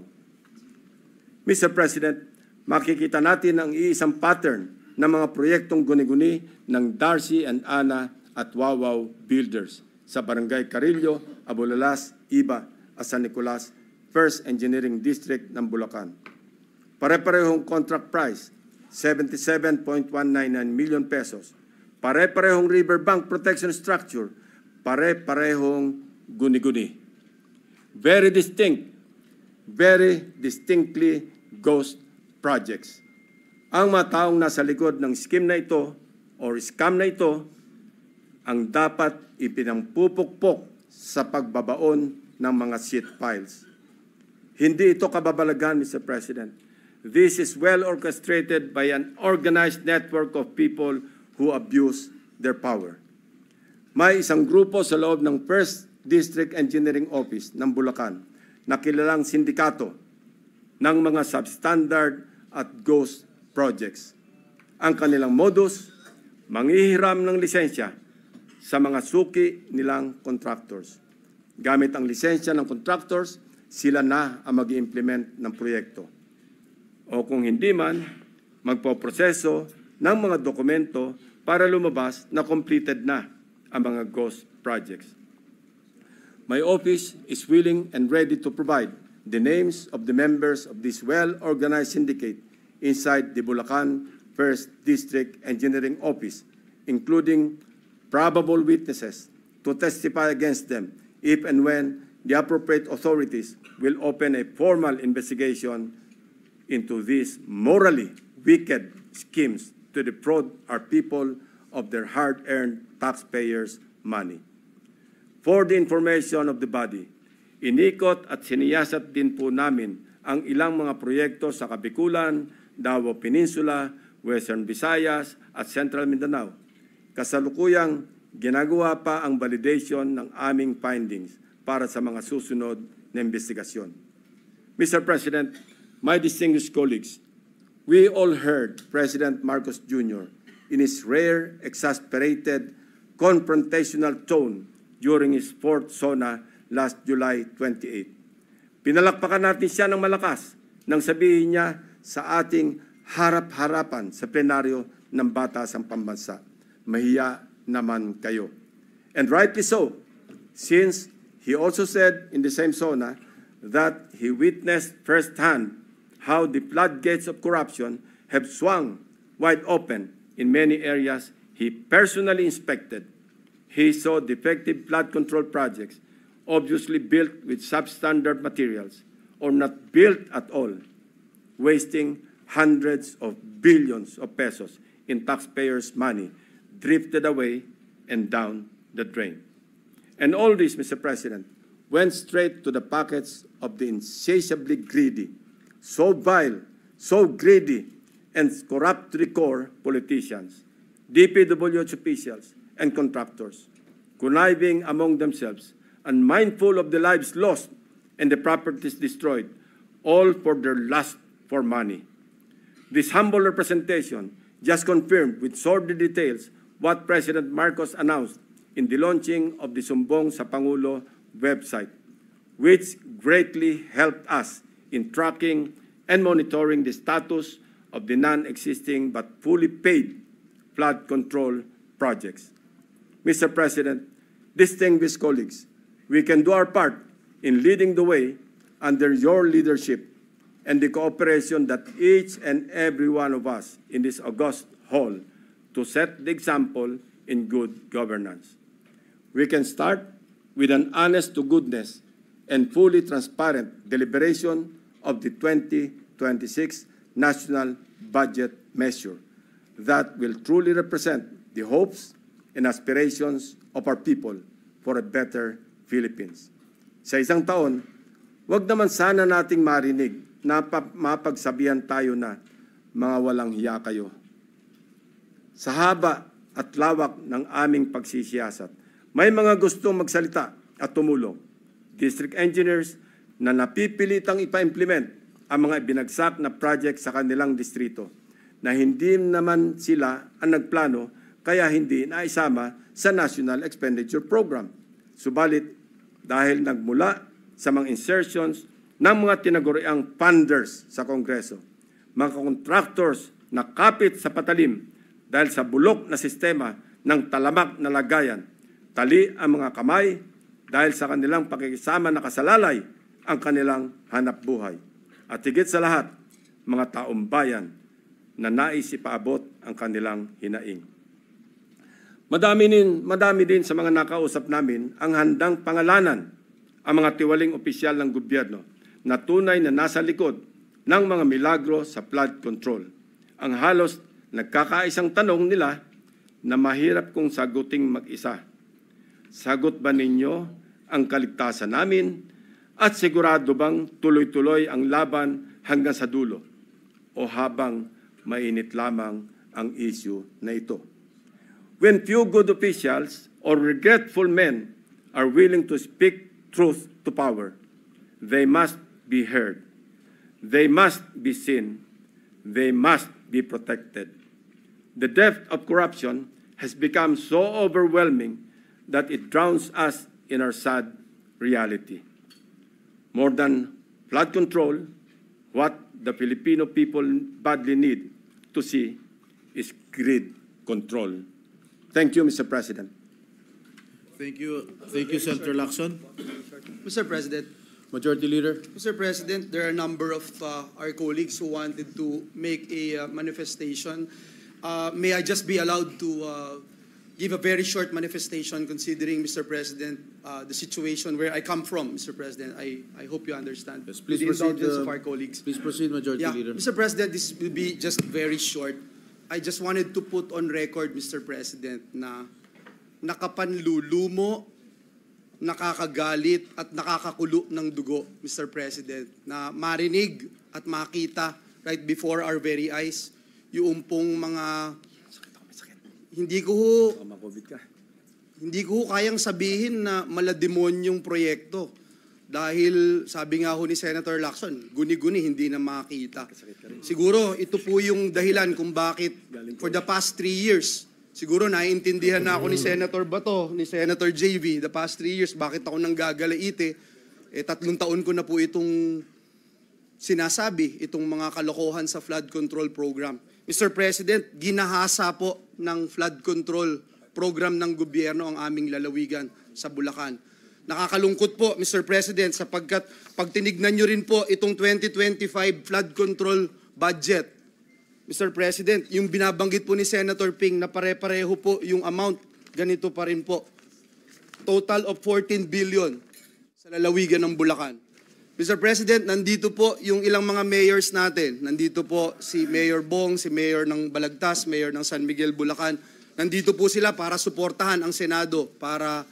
Mr. President, makikita natin ang iisang pattern ng mga proyektong guni-guni ng Darcy and Ana at Wawaw Builders sa Barangay Carillo, Abulalas, Iba, at San Nicolas, First Engineering District ng Bulacan. Pare-parehong contract price, 77.199 million pesos. Pare-parehong riverbank protection structure, pare-parehong guni-guni. Very distinctly ghost projects. Ang mga taong nasa likod ng scheme na ito or scam na ito ang dapat ipinampupukpok sa pagbabaon ng mga sheet files. Hindi ito kababalaghan, Mr. President. This is well orchestrated by an organized network of people who abuse their power. May isang grupo sa loob ng 1st District Engineering Office ng Bulacan na kilalang sindikato ng mga substandard at ghost projects. Ang kanilang modus, manghihiram ng lisensya sa mga suki nilang contractors. Gamit ang lisensya ng contractors, sila na ang mag-i-implement ng proyekto. O kung hindi man, magpoproseso ng mga dokumento para lumabas na completed na ang mga ghost projects. My office is willing and ready to provide the names of the members of this well-organized syndicate inside the Bulacan 1st District Engineering Office, including probable witnesses to testify against them if and when the appropriate authorities will open a formal investigation into these morally wicked schemes to defraud our people of their hard-earned taxpayers' money. For the information of the body, inikot at siniyasat din po namin ang ilang mga proyekto sa Kabikulan, Davao Peninsula, Western Visayas at Central Mindanao. Kasalukuyang ginagawa pa ang validation ng aming findings para sa mga susunod na investigasyon. Mr. President, my distinguished colleagues, we all heard President Marcos Jr. in his rare, exasperated, confrontational tone during his 4th SONA last July 28. Pinalakpakan natin siya ng malakas nang sabihin niya sa ating harap-harapan sa plenaryo ng Batasang Pambansa, mahiya naman kayo. And rightly so, since he also said in the same SONA that he witnessed firsthand how the floodgates of corruption have swung wide open in many areas he personally inspected. He saw defective flood control projects, obviously built with substandard materials or not built at all, wasting hundreds of billions of pesos in taxpayers' money drifted away and down the drain. And all this, Mr. President, went straight to the pockets of the insatiably greedy, so vile, so greedy, and corrupt to the core politicians, DPWH officials, and contractors, conniving among themselves, unmindful of the lives lost and the properties destroyed, all for their lust for money. This humble representation just confirmed with sordid details what President Marcos announced in the launching of the Sumbong sa Pangulo website, which greatly helped us in tracking and monitoring the status of the non-existing but fully paid flood control projects. Mr. President, distinguished colleagues, we can do our part in leading the way under your leadership and the cooperation that each and every one of us in this august hall to set the example in good governance. We can start with an honest-to-goodness and fully transparent deliberation of the 2026 National Budget Measure that will truly represent the hopes and aspirations of our people for a better Philippines. Sa isang taon, wag naman sana nating marinig na mapagsabihan tayo na mga walang hiya kayo. Sa haba at lawak ng aming pagsisiyasat, may mga gustong magsalita at tumulong. District engineers na napipilitang ipa-implement ang mga binagsak na project sa kanilang distrito na hindi naman sila ang nagplano kaya hindi naisama sa National Expenditure Program. Subalit, dahil nagmula sa mga insertions ng mga tinaguriang funders sa Kongreso, mga contractors na kapit sa patalim dahil sa bulok na sistema ng talamak na lagayan, tali ang mga kamay dahil sa kanilang pakikisama na kasalalay ang kanilang hanap buhay. At higit sa lahat, mga taong bayan na nais ipaabot ang kanilang hinaing. Madami din sa mga nakausap namin ang handang pangalanan ang mga tiwaling opisyal ng gobyerno na tunay na nasa likod ng mga milagro sa flood control. Ang halos nagkakaisang tanong nila, na mahirap kong saguting mag-isa. Sagot ba ninyo ang kaligtasan namin at sigurado bang tuloy-tuloy ang laban hanggang sa dulo o habang mainit lamang ang issue na ito? When few good officials or regretful men are willing to speak truth to power, they must be heard. They must be seen. They must be protected. The depth of corruption has become so overwhelming that it drowns us in our sad reality. More than flood control, what the Filipino people badly need to see is grid control. Thank you, Mr. President. Thank you, Senator Lacson. Mr. President, Majority Leader. Mr. President, there are a number of our colleagues who wanted to make a manifestation. May I just be allowed to give a very short manifestation considering, Mr. President, the situation where I come from, Mr. President. I hope you understand. Yes, please With the proceed, indulgence of our colleagues. Please proceed, Majority Leader. Mr. President, this will be just very short. I just wanted to put on record, Mr. President, na nakapanlulumo, nakakagalit at nakakakulo ng dugo, Mr. President, na marinig at makita right before our very eyes yung pong mga hindi ko kayang sabihin na malademonyong proyekto dahil sabi nga ho ni Senator Lacson, guni-guni hindi na makita. Siguro ito po yung dahilan kung bakit for the past 3 years siguro naiintindihan na ako ni Senator Bato, ni Senator JV, the past 3 years, bakit ako nanggagalaite. 3 taon ko na po itong sinasabi, itong mga kalokohan sa flood control program. Mr. President, ginahasa po ng flood control program ng gobyerno ang aming lalawigan sa Bulacan. Nakakalungkot po, Mr. President, sapagkat pag tinignan nyo rin po itong 2025 flood control budget, Mr. President, yung binabanggit po ni Senator Ping na pare-pareho po yung amount, ganito pa rin po. Total of 14 billion sa lalawigan ng Bulacan. Mr. President, nandito po yung ilang mga mayors natin. Nandito po si Mayor Bong, si Mayor ng Balagtas, Mayor ng San Miguel, Bulacan. Nandito po sila para suportahan ang Senado, para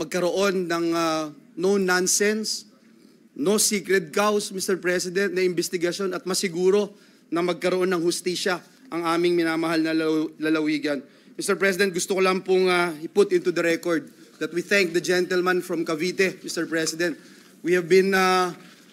magkaroon ng no nonsense, no secret cows, Mr. President, na investigasyon at masiguro na magkaroon ng hustisya ang aming minamahal na lalawigan. Mr. President, gusto ko lang pong i-put into the record that we thank the gentleman from Cavite, Mr. President. We have been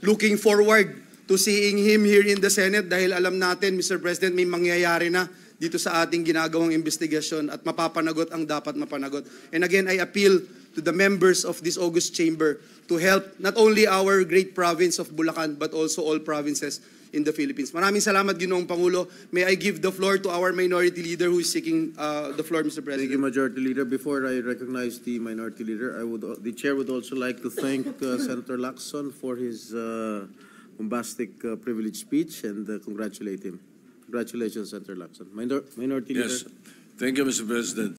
looking forward to seeing him here in the Senate dahil alam natin, Mr. President, may mangyayari na dito sa ating ginagawang investigasyon at mapapanagot ang dapat mapanagot. And again, I appeal to the members of this August Chamber to help not only our great province of Bulacan but also all provinces in the Philippines. Maraming salamat, Ginoong Pangulo. May I give the floor to our Minority Leader who is seeking the floor, Mr. President. Thank you, Majority Leader. Before I recognize the Minority Leader, the Chair would also like to thank Senator Lacson for his bombastic privilege speech and congratulate him. Congratulations, Senator Lacson. Minority Leader. Yes. Thank you, Mr. President.